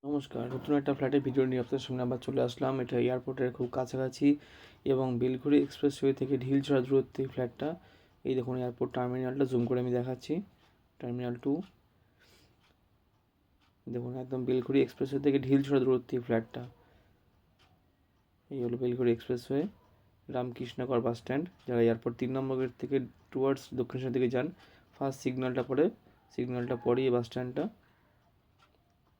নমস্কার, নতুন একটা ফ্ল্যাটের ভিডিও নিয়ে আপনাদের সামনে আবার চলে আসলাম। এটা এয়ারপোর্টের খুব কাছাকাছি এবং বেলঘড়ি এক্সপ্রেসওয়ে থেকে ঢিলছড়া দূরত্বে এই ফ্ল্যাটটা। এই দেখুন এয়ারপোর্ট টার্মিনালটা জুম করে আমি দেখাচ্ছি। টার্মিনাল 2 দেখুন, একদম বেলঘড়ি এক্সপ্রেসওয়ে থেকে ঢিলছড়া দূরত্বে এই ফ্ল্যাটটা। এই হলো বেলঘড়ি এক্সপ্রেসওয়ে, রামকৃষ্ণনগর বাস স্ট্যান্ড। যারা এয়ারপোর্ট 3 নম্বর গেট থেকে টুয়ার্ডস দক্ষিণেশ্বর দিকে যান, ফার্স্ট সিগন্যালটা পরেই এই বাস স্ট্যান্ডটা।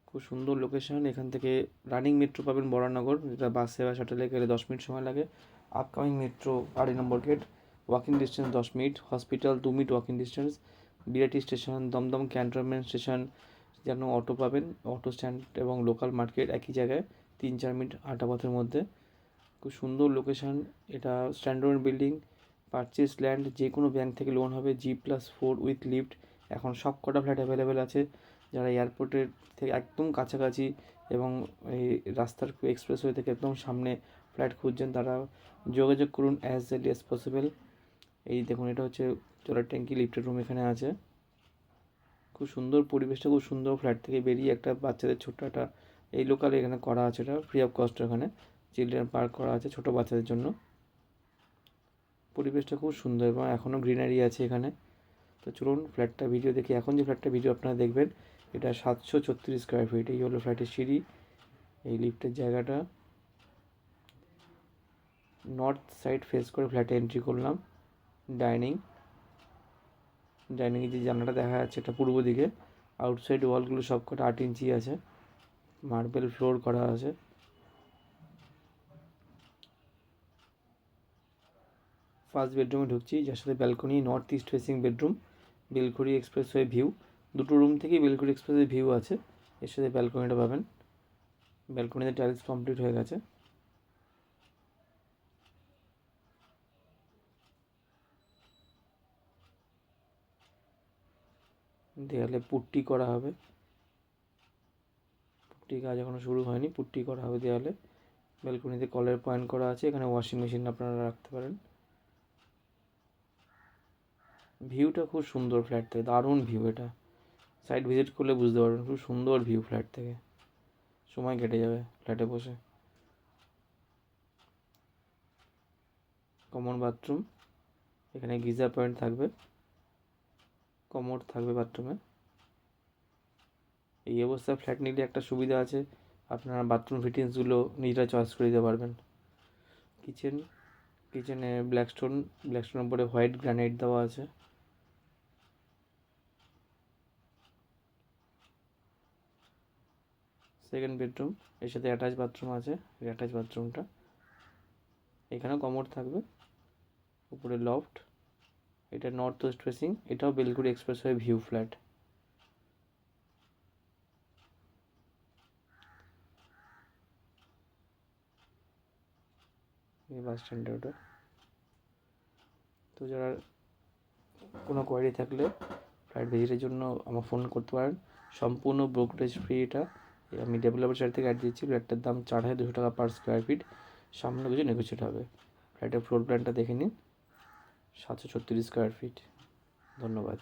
খুব সুন্দর লোকেশন। এখান থেকে রানিং মেট্রো পাবেন বরানগর, যেটা বাসে বা শাটেলে গেলে 10 মিনিট সময় লাগে। Upcoming metro 2 number gate, walking distance 10 minute. Hospital 2 minute walking distance. Birati station, Dum Dum cantonment station যেন অটো পাবেন। অটো স্ট্যান্ড এবং লোকাল মার্কেট একই জায়গায়, 3-4 মিনিট হাঁটা পথের মধ্যে। খুব সুন্দর লোকেশন। এটা স্ট্যান্ডার্ড বিল্ডিং, পারচেস ল্যান্ড, যে কোনো ব্যাংক থেকে লোন হবে, G+4 উইথ লিফট। এখন সব কটা ফ্ল্যাট অ্যাভেলেবেল আছে। যারা এয়ারপোর্টের থেকে একদম কাছাকাছি এবং এই রাস্তার এক্সপ্রেসওয়ে থেকে একদম সামনে ফ্ল্যাট খুঁজছেন, তারা যোগাযোগ করুন অ্যাজ আর্লি অ্যাজ পসিবল। এই দেখুন, এটা হচ্ছে জলের ট্যাঙ্কি, লিফটের রুম এখানে আছে। খুব সুন্দর পরিবেশটা, খুব সুন্দর। ফ্ল্যাট থেকে বেরিয়ে একটা বাচ্চাদের ছোট্ট একটা এই লোকালে এখানে করা আছে, এটা ফ্রি অফ কস্ট। এখানে চিলড্রেন পার্ক করা আছে ছোটো বাচ্চাদের জন্য। পরিবেশটা খুব সুন্দর এবং এখনও গ্রিনারি আছে এখানে। তো চলুন ফ্ল্যাটটা ভিডিও দেখি। এখন যে ফ্ল্যাটটা ভিডিও আপনারা দেখবেন, এটা 736 স্কোয়ার ফিট। এই হলো ফ্ল্যাটের সিঁড়ি, এই লিফটের জায়গাটা। নর্থ সাইড ফেস করে ফ্ল্যাটে এন্ট্রি করলাম। ডাইনিংয়ে যে জানলাটা দেখা যাচ্ছে, এটা পূর্ব দিকে। আউটসাইড ওয়ালগুলো সব কটা 8 ইঞ্চি আছে, মার্বেল ফ্লোর করা আছে। ফার্স্ট বেডরুমে ঢুকছি, যার সাথে balcony, north east facing bedroom, Belgharia expressway view. দুটো রুম থেকেই বেলঘড়ি এক্সপ্রেসওয়ে ভিউ আছে। এর সাথে ব্যালকনিটা পাবেন। ব্যালকনিতে টাইলস কমপ্লিট হয়ে গেছে। দেয়ালে পুট্টি করা হবে। পুট্টি কাজ এখনও শুরু হয়নি, পুট্টি করা হবে দেয়ালে। ব্যালকনিতে কলের পয়েন্ট করা আছে, এখানে ওয়াশিং মেশিন আপনারা রাখতে পারেন। ভিউটা খুব সুন্দর ফ্ল্যাট থেকে, দারুণ ভিউ। এটা সাইট ভিজিট করলে বুঝতে পারবেন, খুব সুন্দর ভিউ ফ্ল্যাট থেকে। সময় কেটে যাবে ফ্ল্যাটে বসে। কমন বাথরুম, এখানে গিজার পয়েন্ট থাকবে, কমোড থাকবে বাথরুমে। এই অবস্থায় ফ্ল্যাট নিলে একটা সুবিধা আছে, আপনারা বাথরুম ফিটিংসগুলো নিজেরা চয়েস করে দিতে পারবেন। কিচেনে ব্ল্যাকস্টোনের উপরে হোয়াইট গ্রানাইট দেওয়া আছে। সেকেন্ড বেডরুম, এর সাথে অ্যাটাচ বাথরুম আছে। অ্যাটাচ বাথরুমটা, এখানেও কমোড থাকবে, উপরে লফট। এটা নর্থ ওয়েস্ট ফেসিং, এটাও বেলঘড়ি এক্সপ্রেসওয়ে ভিউ ফ্ল্যাট। এই বাস স্ট্যান্ডে ওটা। তো যারা কোনো কোয়ারি থাকলে ফ্ল্যাট ভিজিটের জন্য আমার ফোন করতে পারেন। সম্পূর্ণ ব্রোকারেজ ফ্রি এটা। আমি ডেভেলপার সাইড থেকে অ্যাড দিচ্ছি। ফ্ল্যাটটার দাম 4200 টাকা পার স্কোয়ার ফিট। সামান্য কিছু নেগোশিয়েট হবে। ফ্ল্যাটের ফ্লোর প্ল্যানটা দেখে নিন, 736 স্কোয়ার ফিট। ধন্যবাদ।